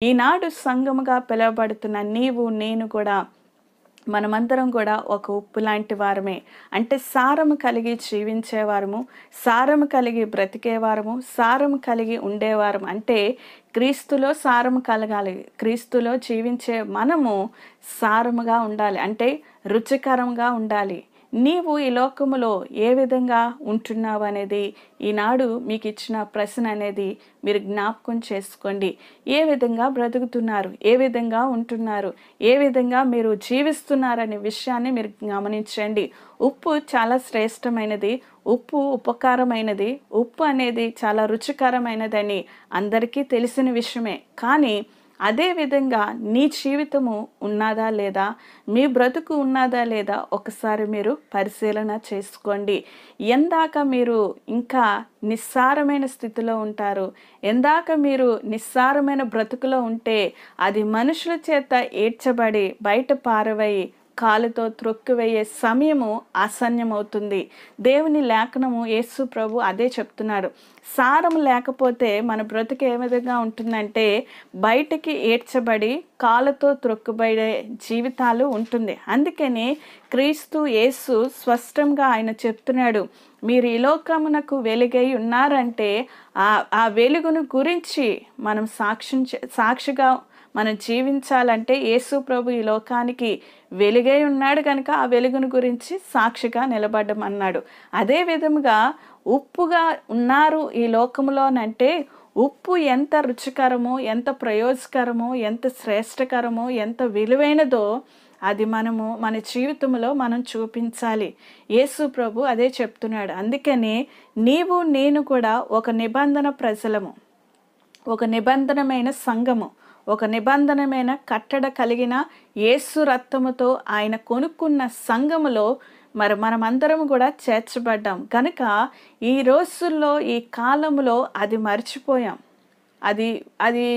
ఈనాడు సంఘముగా పిలువబడుతున్న నీవు నేను కూడా మనమందరం కూడా ఒక ఉప్పు లాంటి వారమే. అంటే సారము కలిగి జీవించేవారము, సారము కలిగి బ్రతికేవారము, సారము కలిగి ఉండేవారము. అంటే క్రీస్తులో సారము కలగాలి. క్రీస్తులో జీవించే మనము సారముగా ఉండాలి. అంటే రుచికరంగా ఉండాలి. నీవు ఈ లోకములో ఏ విధంగా ఉంటున్నావు అనేది ఈనాడు మీకు ఇచ్చిన ప్రశ్న అనేది మీరు జ్ఞాపకం చేసుకోండి. ఏ విధంగా బ్రతుకుతున్నారు, ఏ విధంగా ఉంటున్నారు, ఏ విధంగా మీరు జీవిస్తున్నారనే విషయాన్ని మీరు గమనించండి. ఉప్పు చాలా శ్రేష్టమైనది, ఉప్పు ఉపకారమైనది, ఉప్పు అనేది చాలా రుచికరమైనదని అందరికీ తెలిసిన విషయమే. కానీ అదే విధంగా నీ జీవితము ఉన్నదా లేదా, మీ బ్రతుకు ఉన్నదా లేదా ఒకసారి మీరు పరిశీలన చేసుకోండి. ఎందాక మీరు ఇంకా నిస్సారమైన స్థితిలో ఉంటారు, ఎందాక మీరు నిస్సారమైన బ్రతుకులో ఉంటే అది మనుషుల చేత ఏడ్చబడి బయట పారవేయి కాలుతో త్రొక్కివేయే సమయము ఆసన్యమవుతుంది. దేవుని లేఖనము యేసు ప్రభు అదే చెప్తున్నాడు. సారం లేకపోతే మన బ్రతుకు ఏ విధంగా ఉంటుందంటే బయటికి ఏడ్చబడి కాళ్ళతో త్రొక్కుబడే జీవితాలు ఉంటుంది. అందుకని క్రీస్తు యేసు స్పష్టంగా ఆయన చెప్తున్నాడు, మీరు ఈ లోకమునకు వెలుగై ఉన్నారంటే ఆ వెలుగును గురించి మనం సాక్షిగా మనం జీవించాలంటే యేసు ప్రభు ఈ లోకానికి వెలుగై ఉన్నాడు కనుక ఆ వెలుగును గురించి సాక్షిగా నిలబడమన్నాడు. అదే విధముగా ఉప్పుగా ఉన్నారు ఈ లోకంలోనంటే ఉప్పు ఎంత రుచికరమో, ఎంత ప్రయోజకరమో, ఎంత శ్రేష్టకరమో, ఎంత విలువైనదో అది మనము మన జీవితంలో మనం చూపించాలి. యేసు ప్రభు అదే చెప్తున్నాడు. అందుకని నీవు నేను కూడా ఒక నిబంధన ప్రజలము, ఒక నిబంధనమైన సంఘము, ఒక నిబంధనమైన కట్టడ కలిగిన యేసు రక్తముతో ఆయన కొనుక్కున్న సంఘములో మనమందరం కూడా చేర్చబడ్డాం కనుక ఈ రోజుల్లో ఈ కాలంలో అది మర్చిపోయాం. అది అది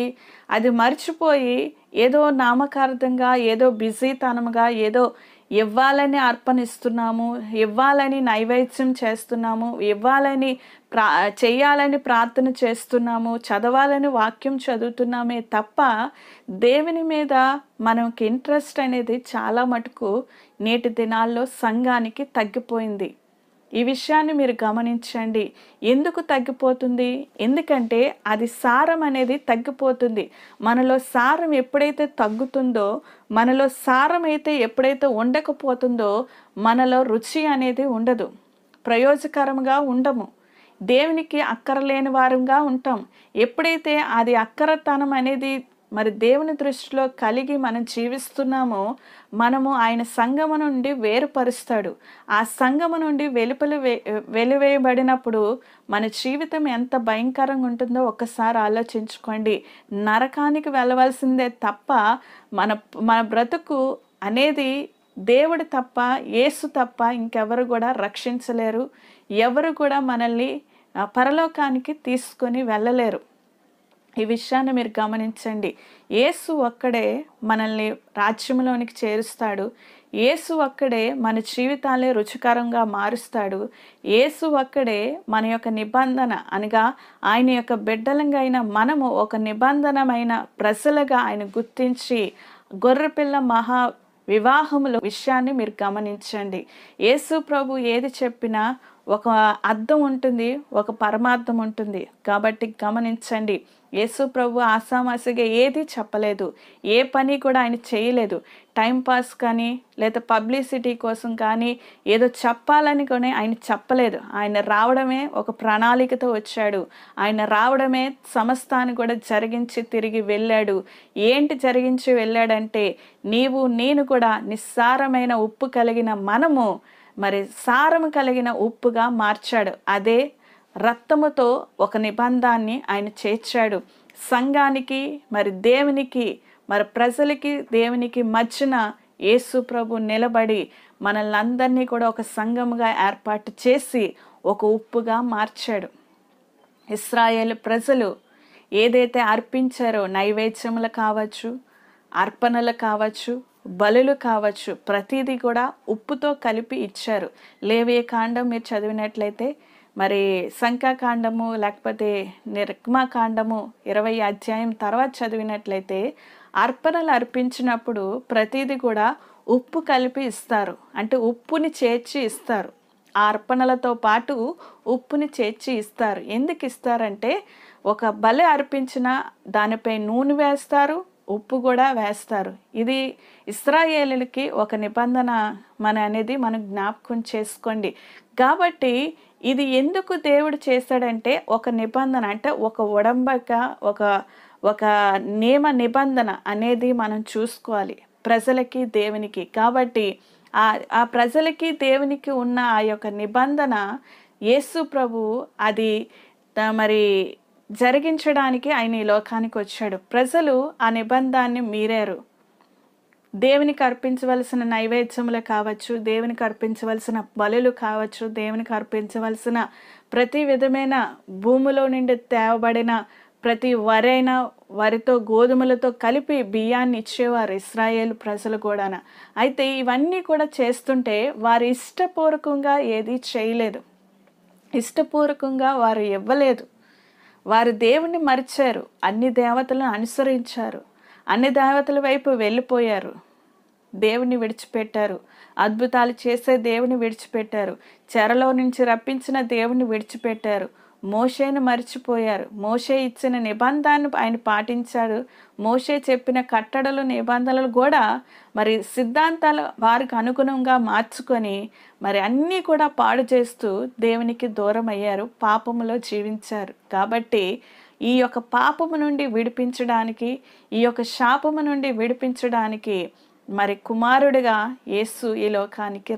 అది మర్చిపోయి ఏదో నామకార్థంగా, ఏదో బిజీతనంగా, ఏదో ఇవ్వాలని అర్పణిస్తున్నాము, ఇవ్వాలని నైవేద్యం చేస్తున్నాము, ఇవ్వాలని చెయ్యాలని ప్రార్థన చేస్తున్నాము, చదవాలని వాక్యం చదువుతున్నామే తప్ప దేవుని మీద మనకి ఇంట్రెస్ట్ అనేది చాలా మటుకు నేటి దినాల్లో సంఘానికి తగ్గిపోయింది. ఈ విషయాన్ని మీరు గమనించండి. ఎందుకు తగ్గిపోతుంది? ఎందుకంటే అది సారం అనేది తగ్గిపోతుంది. మనలో సారం ఎప్పుడైతే తగ్గుతుందో, మనలో సారం అయితే ఎప్పుడైతే ఉండకపోతుందో మనలో రుచి అనేది ఉండదు, ప్రయోజకరంగా ఉండము, దేవునికి అక్కరలేని వారంగా ఉంటాం. ఎప్పుడైతే అది అక్కరతనం అనేది దేవుని దృష్టిలో కలిగి మనం జీవిస్తున్నామో మనము ఆయన సంఘము నుండి వేరుపరుస్తాడు. ఆ సంఘము నుండి వెలివేయబడినప్పుడు మన జీవితం ఎంత భయంకరంగా ఉంటుందో ఒక్కసారి ఆలోచించుకోండి. నరకానికి వెళ్ళవలసిందే తప్ప మన బ్రతుకు అనేది దేవుడు తప్ప, యేసు తప్ప ఇంకెవరు కూడా రక్షించలేరు. ఎవరు కూడా మనల్ని పరలోకానికి తీసుకొని వెళ్ళలేరు. ఈ విషయాన్ని మీరు గమనించండి. యేసు ఒక్కడే మనల్ని రాజ్యంలోనికి చేరుస్తాడు. యేసు ఒక్కడే మన జీవితాలే రుచికరంగా మారుస్తాడు. యేసు ఒక్కడే మన యొక్క నిబంధన అనగా ఆయన యొక్క బిడ్డలంగా అయిన మనము ఒక నిబంధనమైన ప్రజలుగా ఆయన గుర్తించి గొర్రెపిల్ల మహా వివాహముల విషయాన్ని మీరు గమనించండి. యేసు ప్రభు ఏది చెప్పినా ఒక అర్థం ఉంటుంది, ఒక పరమార్థం ఉంటుంది. కాబట్టి గమనించండి. యేసు ప్రభు ఆసామాసిగా ఏది చెప్పలేదు, ఏ పని కూడా ఆయన చేయలేదు. టైంపాస్ కానీ లేదా పబ్లిసిటీ కోసం కానీ ఏదో చెప్పాలని కానీ ఆయన చెప్పలేదు. ఆయన రావడమే ఒక ప్రణాళికతో వచ్చాడు. ఆయన రావడమే సమస్తాన్ని కూడా జరిగించి తిరిగి వెళ్ళాడు. ఏంటి జరిగించి వెళ్ళాడంటే నీవు నేను కూడా నిస్సారమైన ఉప్పు కలిగిన మనము సారము కలిగిన ఉప్పుగా మార్చాడు. అదే రక్తముతో ఒక నిబంధాన్ని ఆయన చేర్చాడు. సంఘానికి దేవునికి ప్రజలకి దేవునికి మధ్యన యేసు ప్రభు నిలబడి మనల్ని అందరినీ కూడా ఒక సంఘముగా ఏర్పాటు చేసి ఒక ఉప్పుగా మార్చాడు. ఇశ్రాయేలు ప్రజలు ఏదైతే అర్పించారో నైవేద్యములు కావచ్చు, అర్పణలు కావచ్చు, బలులు కావచ్చు, ప్రతిదీ కూడా ఉప్పుతో కలిపి ఇచ్చారు. లేవియ కాండం మీరు చదివినట్లయితే మరి సంఖ్యాకాండము లేకపోతే నిర్గమాకాండము 20 అధ్యాయం తర్వాత చదివినట్లయితే అర్పణలు అర్పించినప్పుడు ప్రతిదీ కూడా ఉప్పు కలిపి ఇస్తారు. అంటే ఉప్పుని చేర్చి ఇస్తారు. ఆ అర్పణలతో పాటు ఉప్పుని చేర్చి ఇస్తారు. ఎందుకు ఇస్తారంటే ఒక బలి అర్పించిన దానిపై నూనె వేస్తారు, ఉప్పు కూడా వేస్తారు. ఇది ఇశ్రాయేలులకి ఒక నిబంధన అనేది మనం జ్ఞాపకం చేసుకోండి. కాబట్టి ఇది ఎందుకు దేవుడు చేశాడంటే ఒక నిబంధన, అంటే ఒక ఉడంబక, ఒక ఒక నియమ నిబంధన అనేది మనం చూసుకోవాలి ప్రజలకి దేవునికి. కాబట్టి ఆ ప్రజలకి దేవునికి ఉన్న ఆ యొక్క నిబంధన యేసు ప్రభు అది మరి జరిగించడానికి ఆయన ఈ లోకానికి వచ్చాడు. ప్రజలు ఆ నిబంధనని మీరారు. దేవునికి అర్పించవలసిన నైవేద్యములు కావచ్చు, దేవునికి అర్పించవలసిన బలులు కావచ్చు, దేవునికి అర్పించవలసిన ప్రతి విధమైన భూమిలో నుండి తేవబడిన ప్రతి వరితో గోధుమలతో కలిపి బియ్యాన్ని ఇచ్చేవారు ఇశ్రాయేలు ప్రజలు కూడా. అయితే ఇవన్నీ కూడా చేస్తుంటే వారు ఇష్టపూర్వకంగా ఏది చేయలేదు, ఇష్టపూర్వకంగా వారు ఇవ్వలేదు. వారు దేవుణ్ణి మరిచారు, అన్ని దేవతలను అనుసరించారు, అన్ని దేవతల వైపు వెళ్ళిపోయారు, దేవుని విడిచిపెట్టారు, అద్భుతాలు చేసే దేవుని విడిచిపెట్టారు, చెరలో నుంచి రప్పించిన దేవుని విడిచిపెట్టారు, మోషేను మర్చిపోయారు. మోషే ఇచ్చిన నిబంధనను ఆయన పాటించాడు. మోషే చెప్పిన కట్టడలు నిబంధనలు కూడా మరి సిద్ధాంతాలు వారికి అనుగుణంగా మార్చుకొని మరి అన్నీ కూడా పాడు చేస్తూ దేవునికి దూరం అయ్యారు, పాపములో జీవించారు. కాబట్టి ఈ యొక్క పాపము నుండి విడిపించడానికి, ఈ యొక్క శాపము నుండి విడిపించడానికి మరి కుమారుడిగా యేసు ఈ లోకానికి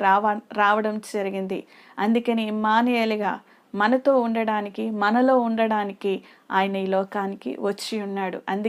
రావడం జరిగింది. అందుకని ఇమ్మానుయేలుగా మనతో ఉండడానికి, మనలో ఉండడానికి ఆయన ఈ లోకానికి వచ్చి ఉన్నాడు. అందుకే